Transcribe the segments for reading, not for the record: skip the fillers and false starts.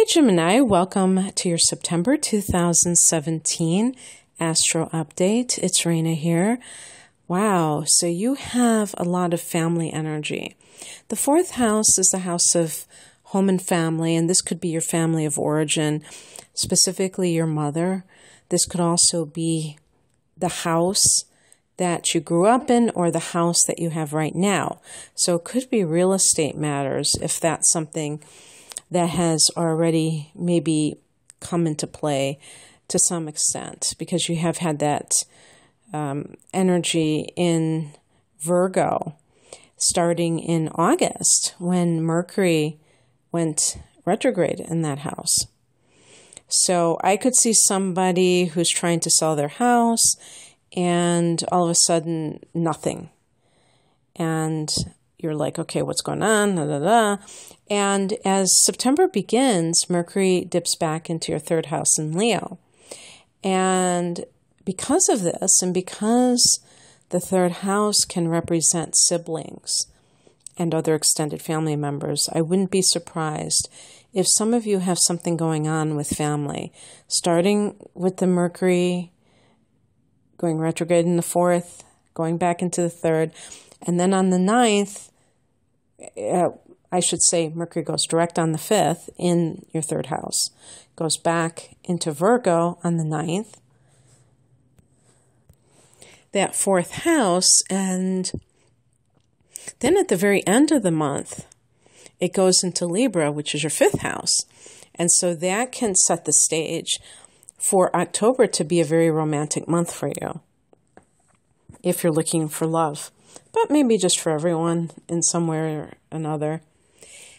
Gemini, welcome to your September 2017 Astro Update. It's Raina here. Wow, so you have a lot of family energy. The fourth house is the house of home and family, and this could be your family of origin, specifically your mother. This could also be the house that you grew up in or the house that you have right now. So it could be real estate matters if that's something that has already maybe come into play to some extent, because you have had that energy in Virgo starting in August when Mercury went retrograde in that house. So I could see somebody who's trying to sell their house and all of a sudden nothing. And you're like, okay, what's going on? Da, da, da. And as September begins, Mercury dips back into your third house in Leo. And because of this, and because the third house can represent siblings and other extended family members, I wouldn't be surprised if some of you have something going on with family, starting with the Mercury going retrograde in the fourth, going back into the third, and then on the 9th, I should say Mercury goes direct on the 5th in your third house, goes back into Virgo on the 9th, that fourth house, and then at the very end of the month, it goes into Libra, which is your fifth house. And so that can set the stage for October to be a very romantic month for you, if you're looking for love, but maybe just for everyone in some way or another.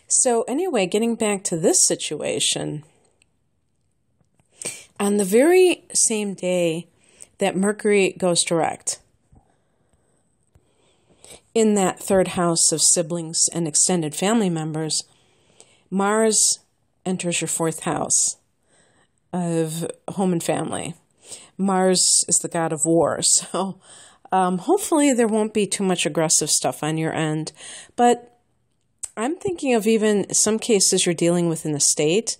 So anyway, getting back to this situation, on the very same day that Mercury goes direct in that third house of siblings and extended family members, Mars enters your fourth house of home and family. Mars is the god of war, so hopefully there won't be too much aggressive stuff on your end. But I'm thinking of even some cases you're dealing with an estate.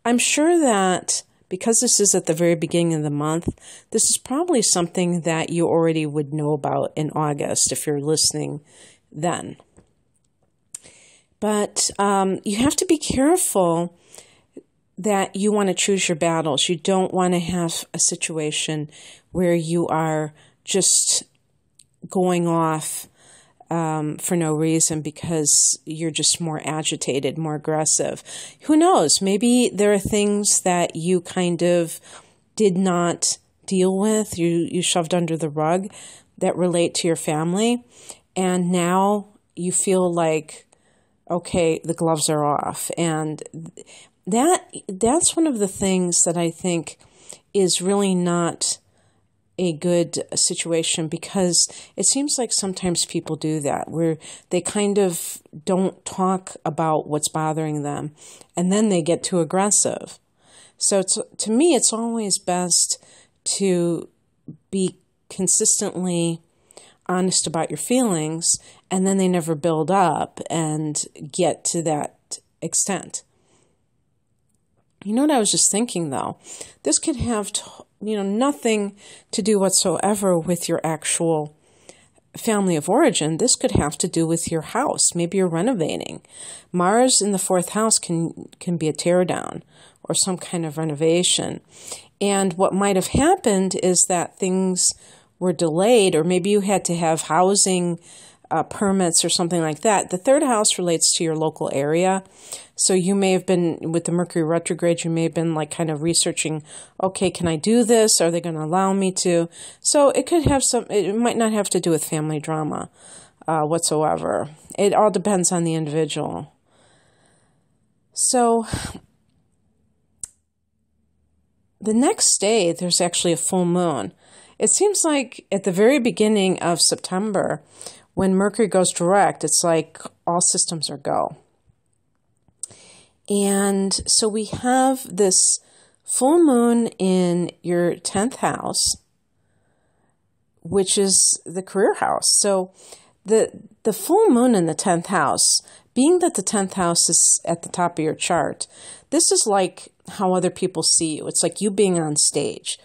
I'm sure that because this is at the very beginning of the month, this is probably something that you already would know about in August if you're listening then. But you have to be careful that you want to choose your battles. You don't want to have a situation where you are just going off for no reason because you're just more agitated, more aggressive. Who knows? Maybe there are things that you kind of did not deal with, you shoved under the rug that relate to your family, and now you feel like, okay, the gloves are off. And that's one of the things that I think is really not a good situation, because it seems like sometimes people do that, where they kind of don't talk about what's bothering them, and then they get too aggressive. So to me, it's always best to be consistently honest about your feelings, and then they never build up and get to that extent. You know what I was just thinking, though? This could have, nothing to do whatsoever with your actual family of origin. This could have to do with your house. Maybe you're renovating. Mars in the fourth house can be a teardown or some kind of renovation. And what might have happened is that things were delayed, or maybe you had to have housing permits or something like that. The third house relates to your local area. So you may have been, with the Mercury retrograde, you may have been like kind of researching, okay, can I do this? Are they going to allow me to? So it could have it might not have to do with family drama whatsoever. It all depends on the individual. So the next day, there's actually a full moon. It seems like at the very beginning of September, when Mercury goes direct, it's like all systems are go. And so we have this full moon in your 10th house, which is the career house. So The full moon in the 10th house, being that the 10th house is at the top of your chart, this is like how other people see you. It's like you being on stage.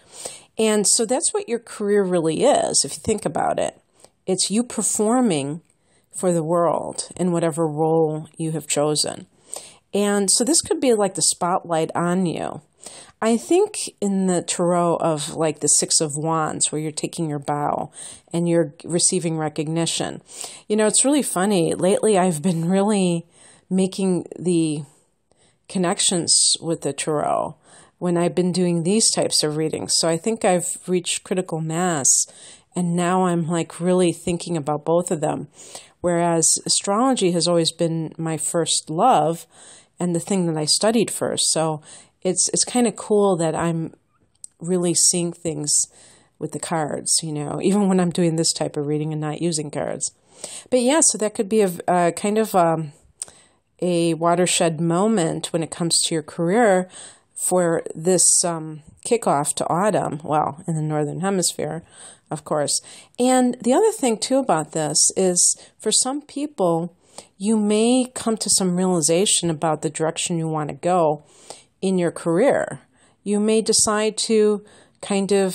And so that's what your career really is, if you think about it. It's you performing for the world in whatever role you have chosen. And so this could be like the spotlight on you. I think in the tarot of like the Six of Wands, where you're taking your bow and you're receiving recognition. You know, it's really funny. Lately, I've been really making the connections with the tarot when I've been doing these types of readings. So I think I've reached critical mass, and now I'm like really thinking about both of them. Whereas astrology has always been my first love and the thing that I studied first. So it's kind of cool that I'm really seeing things with the cards, you know, even when I'm doing this type of reading and not using cards. But yeah, so that could be a kind of a watershed moment when it comes to your career for this kickoff to autumn, well, in the Northern Hemisphere, of course. And the other thing, too, about this is for some people, you may come to some realization about the direction you want to go in your career. You may decide to kind of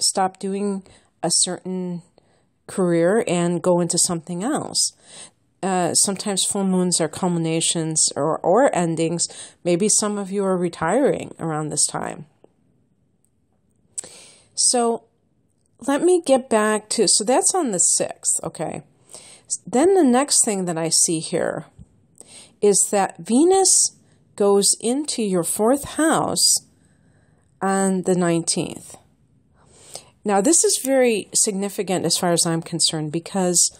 stop doing a certain career and go into something else. Sometimes full moons are culminations or endings. Maybe some of you are retiring around this time. So let me get back to, so that's on the 6th, okay. Then the next thing that I see here is that Venus goes into your 4th house on the 19th. Now, this is very significant as far as I'm concerned because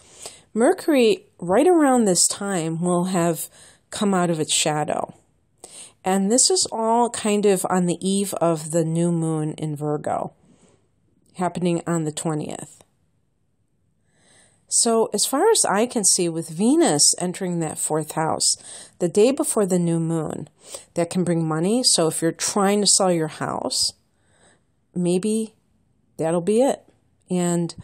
Mercury, right around this time, will have come out of its shadow. And this is all kind of on the eve of the new moon in Virgo, happening on the 20th. So as far as I can see, with Venus entering that 4th house, the day before the new moon, that can bring money. So if you're trying to sell your house, maybe that'll be it. And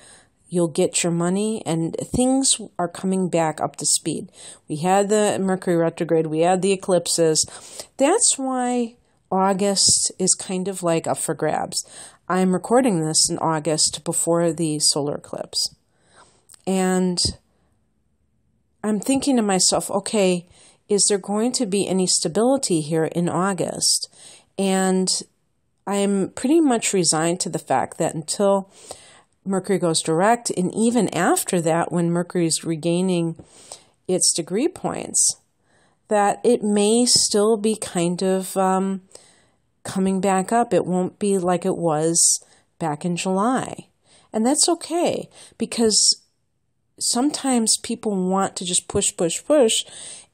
you'll get your money, and things are coming back up to speed. We had the Mercury retrograde. We had the eclipses. That's why August is kind of like up for grabs. I'm recording this in August before the solar eclipse. And I'm thinking to myself, okay, is there going to be any stability here in August? And I'm pretty much resigned to the fact that until Mercury goes direct, and even after that, when Mercury is regaining its degree points, that it may still be kind of coming back up. It won't be like it was back in July. And that's okay, because sometimes people want to just push,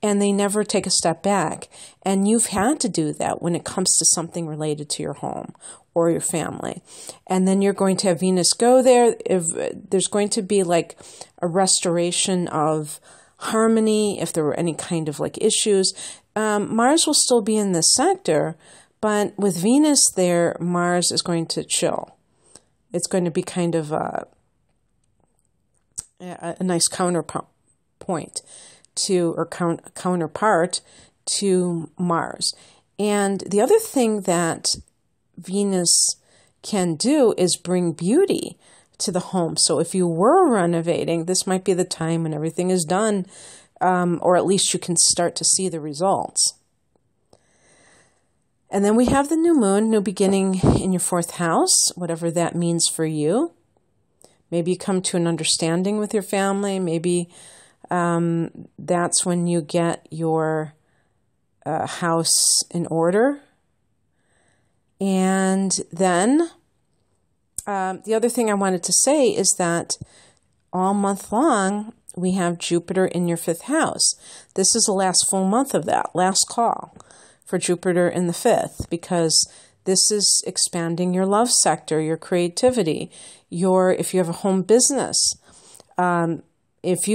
and they never take a step back. And you've had to do that when it comes to something related to your home or your family. And then you're going to have Venus go there. If there's going to be like a restoration of harmony, if there were any kind of like issues. Mars will still be in this sector, but with Venus there, Mars is going to chill. It's going to be kind of a nice counterpoint to, or counterpart to Mars. And the other thing that Venus can do is bring beauty to the home. So if you were renovating, this might be the time when everything is done, or at least you can start to see the results. And then we have the new moon, new beginning in your 4th house, whatever that means for you. Maybe you come to an understanding with your family. Maybe that's when you get your house in order. And then the other thing I wanted to say is that all month long, we have Jupiter in your 5th house. This is the last full month of that, last call for Jupiter in the 5th, because this is expanding your love sector, your creativity, if you have a home business. If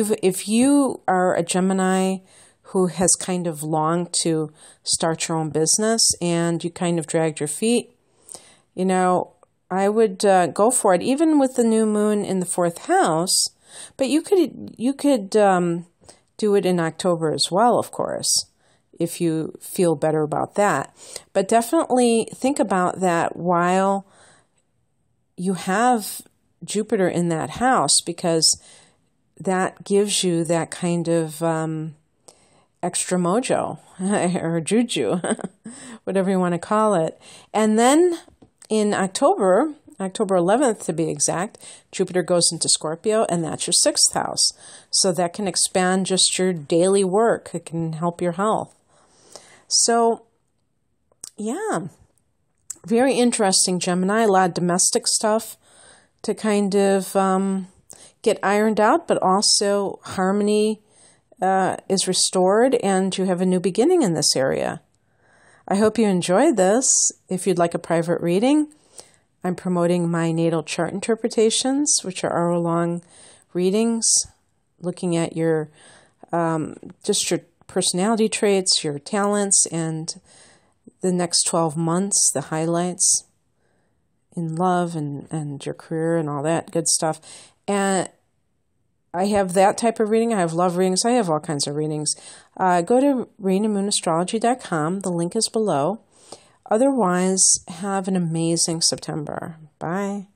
you are a Gemini who has kind of longed to start your own business and you kind of dragged your feet, you know, I would go for it. Even with the new moon in the 4th house, But you could do it in October as well, of course, if you feel better about that. But definitely think about that while you have Jupiter in that house, because that gives you that kind of extra mojo or juju, whatever you want to call it. And then in October 11th to be exact, Jupiter goes into Scorpio, and that's your 6th house. So that can expand just your daily work. It can help your health. So, yeah, very interesting, Gemini. A lot of domestic stuff to kind of get ironed out, but also harmony is restored, and you have a new beginning in this area. I hope you enjoyed this. If you'd like a private reading, I'm promoting my natal chart interpretations, which are hour-long readings, looking at your just your personality traits, your talents, and the next 12 months, the highlights in love and your career and all that good stuff. And I have that type of reading. I have love readings. I have all kinds of readings. Go to rainandmoonastrology.com. The link is below. Otherwise, have an amazing September. Bye.